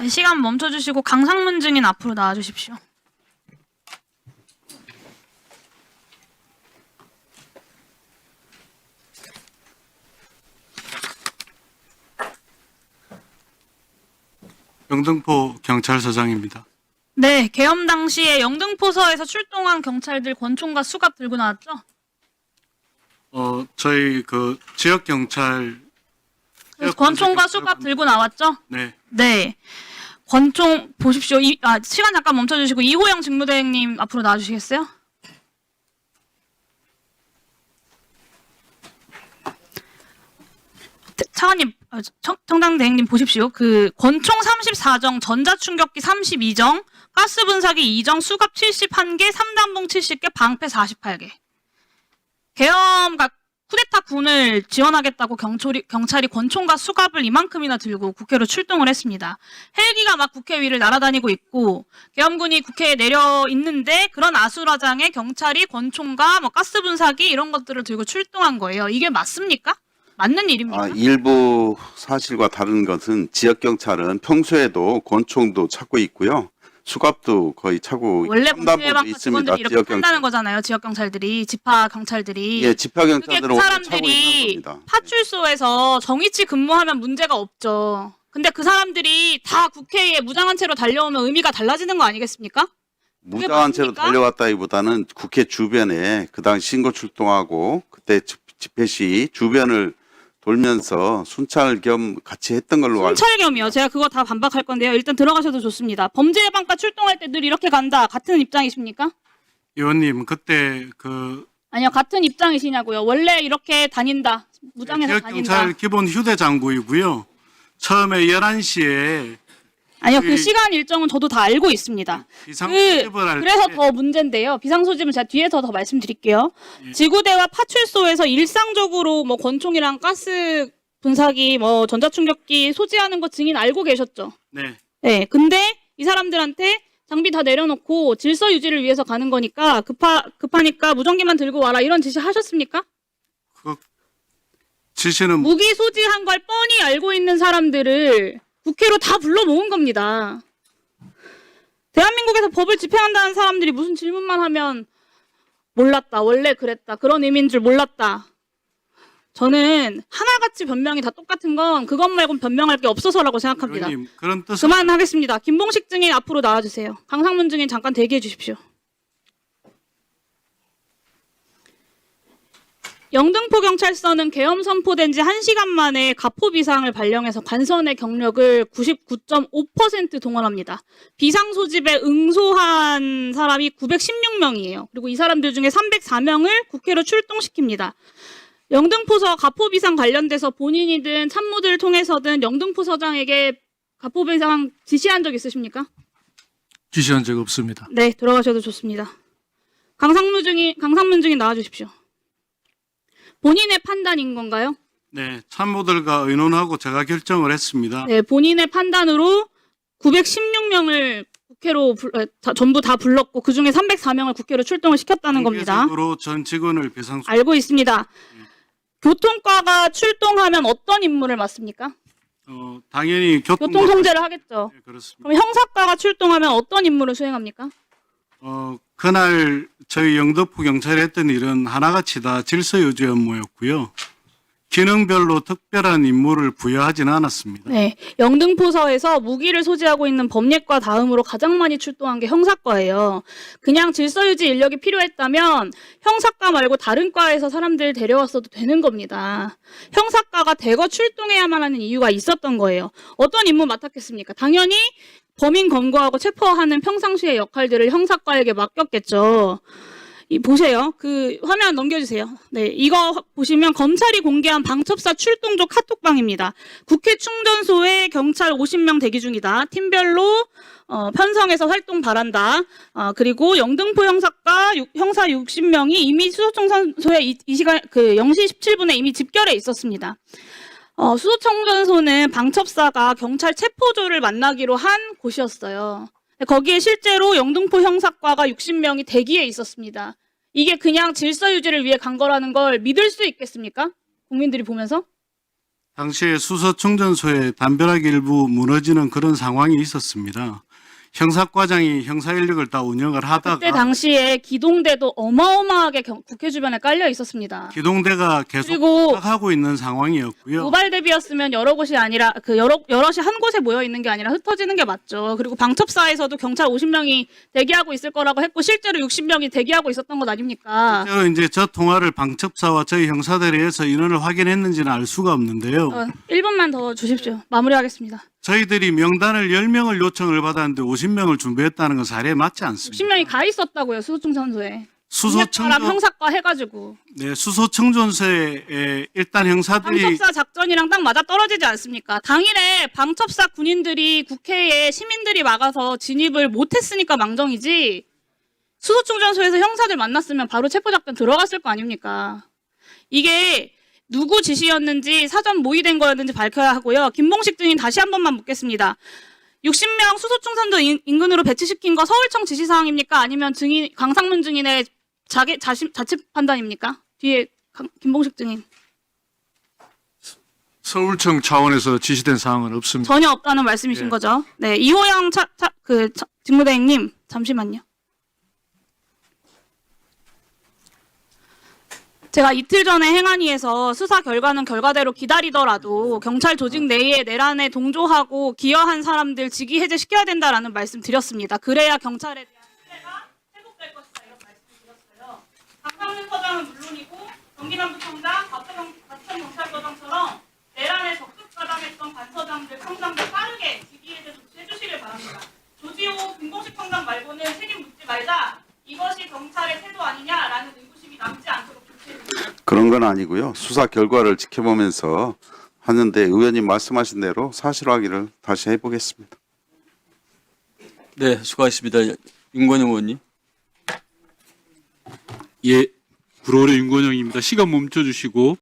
네, 시간 멈춰주시고 강상문 증인 앞으로 나와주십시오. 영등포 경찰서장입니다. 네, 계엄 당시에 영등포서에서 출동한 경찰들 권총과 수갑 들고 나왔죠? 저희 그 지역 경찰 권총과 수갑 들고 나왔죠? 네, 네. 권총 보십시오. 시간 잠깐 멈춰주시고 이호영 직무대행님 앞으로 나와주시겠어요? 차관님, 청당대행님 보십시오. 그 권총 34정, 전자충격기 32정, 가스 분사기 2정, 수갑 71개, 3단봉 70개, 방패 48개. 계엄과 쿠데타 군을 지원하겠다고 경찰이 권총과 수갑을 이만큼이나 들고 국회로 출동을 했습니다. 헬기가 막 국회 위를 날아다니고 있고 계엄군이 국회에 내려 있는데 그런 아수라장에 경찰이 권총과 뭐 가스 분사기 이런 것들을 들고 출동한 거예요. 이게 맞습니까? 맞는 일입니까? 일부 사실과 다른 것은 지역 경찰은 평소에도 권총도 찾고 있고요. 수갑도 거의 차고 원래 첨단부도 범죄방파 있습니다. 직원들이 이렇게 지역 판다는 경찰. 거잖아요. 지역 경찰들이, 지파 경찰들이. 예, 지파 그게 경찰들은 그 원래 차고 있는 사람들이 겁니다. 파출소에서 정의치 근무하면 문제가 없죠. 근데 그 사람들이 다 국회에 무장한 채로 달려오면 의미가 달라지는 거 아니겠습니까? 무장한 채로 맞습니까? 달려왔다기보다는 국회 주변에 그 당시 신고 출동하고 그때 집회 시 주변을 돌면서 순찰 겸 같이 했던 걸로 알고 순찰겸이요. 제가 그거 다 반박할 건데요. 일단 들어가셔도 좋습니다. 범죄 예방과 출동할 때 늘 이렇게 간다. 같은 입장이십니까? 의원님 그때 그 아니요. 같은 입장이시냐고요. 원래 이렇게 다닌다. 무장해서 지역 다닌다. 경찰 기본 휴대 장구이고요. 처음에 11시에 아니요. 그 시간 일정은 저도 다 알고 있습니다. 비상 소집을 할 그래서 때 더 문제인데요. 비상소집은 제가 뒤에서 더 말씀드릴게요. 예. 지구대와 파출소에서 일상적으로 뭐 권총이랑 가스 분사기, 뭐 전자충격기 소지하는 거 증인 알고 계셨죠? 네, 네. 근데 이 사람들한테 장비 다 내려놓고 질서 유지를 위해서 가는 거니까 급하니까 무전기만 들고 와라 이런 지시 하셨습니까? 그 지시는 무기 소지한 걸 뻔히 알고 있는 사람들을 국회로 다 불러 모은 겁니다. 대한민국에서 법을 집행한다는 사람들이 무슨 질문만 하면 몰랐다, 원래 그랬다, 그런 의미인 줄 몰랐다. 저는 하나같이 변명이 다 똑같은 건 그것 말고는 변명할 게 없어서라고 생각합니다. 의원님 그런 뜻은 그만하겠습니다. 김봉식 증인 앞으로 나와주세요. 강상문 증인 잠깐 대기해 주십시오. 영등포경찰서는 계엄 선포된 지 1시간 만에 가포 비상을 발령해서 관선의 경력을 99.5% 동원합니다. 비상 소집에 응소한 사람이 916명이에요. 그리고 이 사람들 중에 304명을 국회로 출동시킵니다. 영등포서 가포 비상 관련돼서 본인이든 참모들을 통해서든 영등포서장에게 가포 비상 지시한 적 있으십니까? 지시한 적 없습니다. 네, 들어가셔도 좋습니다. 강상문 증인 나와주십시오. 본인의 판단인 건가요? 네, 참모들과 의논하고 제가 결정을 했습니다. 네, 본인의 판단으로 916명을 국회로 전부 다 불렀고 그중에 304명을 국회로 출동을 시켰다는 겁니다. 공개적으로 전 직원을 비상 알고 있습니다. 교통과가 출동하면 어떤 임무를 맡습니까? 당연히 교통 통제를 하겠죠. 네, 그렇습니다. 그럼 형사과가 출동하면 어떤 임무를 수행합니까? 그날 저희 영등포 경찰이 했던 일은 하나같이 다 질서 유지 업무였고요. 기능별로 특별한 임무를 부여하지는 않았습니다. 네, 영등포서에서 무기를 소지하고 있는 범예과 다음으로 가장 많이 출동한 게 형사과예요. 그냥 질서유지 인력이 필요했다면 형사과 말고 다른 과에서 사람들 데려왔어도 되는 겁니다. 형사과가 대거 출동해야만 하는 이유가 있었던 거예요. 어떤 임무 맡았겠습니까? 당연히 범인 검거하고 체포하는 평상시의 역할들을 형사과에게 맡겼겠죠. 보세요. 그 화면 넘겨주세요. 네, 이거 보시면 검찰이 공개한 방첩사 출동조 카톡방입니다. 국회 충전소에 경찰 50명 대기 중이다. 팀별로 편성해서 활동 바란다. 그리고 영등포 형사과 형사 60명이 이미 수소청산소에 이 시간 그 0시 17분에 이미 집결해 있었습니다. 수소청전소는 방첩사가 경찰 체포조를 만나기로 한 곳이었어요. 거기에 실제로 영등포 형사과가 60명이 대기에 있었습니다. 이게 그냥 질서 유지를 위해 간 거라는 걸 믿을 수 있겠습니까? 국민들이 보면서? 당시에 수소 충전소에 담벼락 일부 무너지는 그런 상황이 있었습니다. 형사과장이 형사 인력을 다 운영을 그때 하다가 당시에 기동대도 어마어마하게 국회 주변에 깔려 있었습니다. 기동대가 계속 그리고 하고 있는 상황이었고요. 모발 대비였으면 여러 곳이 아니라 여럿이 한 곳에 모여 있는 게 아니라 흩어지는 게 맞죠. 그리고 방첩사에서도 경찰 50명이 대기하고 있을 거라고 했고 실제로 60명이 대기하고 있었던 것 아닙니까? 실제로 이제 저 통화를 방첩사와 저희 형사대리에서 인원을 확인했는지는 알 수가 없는데요. 1분만 더 주십시오. 마무리하겠습니다. 저희들이 명단을 10명을 요청을 받았는데 50명을 준비했다는 건 사례에 맞지 않습니다. 60명이 가 있었다고요. 수소충전소에. 수소청전 형사과 해가지고. 네, 수소청전소에 일단 형사들이 방첩사 작전이랑 딱 맞아 떨어지지 않습니까? 당일에 방첩사 군인들이 국회에 시민들이 막아서 진입을 못했으니까 망정이지. 수소충전소에서 형사들 만났으면 바로 체포작전 들어갔을 거 아닙니까? 이게 누구 지시였는지 사전 모의된 거였는지 밝혀야 하고요. 김봉식 증인 다시 한 번만 묻겠습니다. 60명 수소충전소 인근으로 배치시킨 거 서울청 지시사항입니까? 아니면 강상문 증인의 자체 판단입니까? 뒤에 김봉식 증인. 서울청 차원에서 지시된 사항은 없습니다. 전혀 없다는 말씀이신 예. 거죠? 네, 이호영 직무대행님 잠시만요. 제가 이틀 전에 행안위에서 수사 결과는 결과대로 기다리더라도 경찰 조직 내에 내란에 동조하고 기여한 사람들 직위 해제시켜야 된다라는 말씀 드렸습니다. 그래야 경찰에 대한 신뢰가 회복될 것이다 이런 말씀을 드렸어요. 박상민 서장은 물론이고 경기남부청장, 과천경찰서장처럼 내란에 적극 가담했던 관서장들, 청장들 빠르게 직위 해제 조치해 주시길 바랍니다. 조지호 김공식 청장 말고는 책임 묻지 말자. 이것이 경찰의 태도 아니냐라는 의구심이 남지 않도록 그런 건 아니고요. 수사 결과를 지켜보면서 하는데 의원님 말씀하신 대로 사실 확인을 다시 해보겠습니다. 네, 수고하셨습니다. 윤건영 의원님. 예, 구로의 윤건영입니다. 시간 멈춰 주시고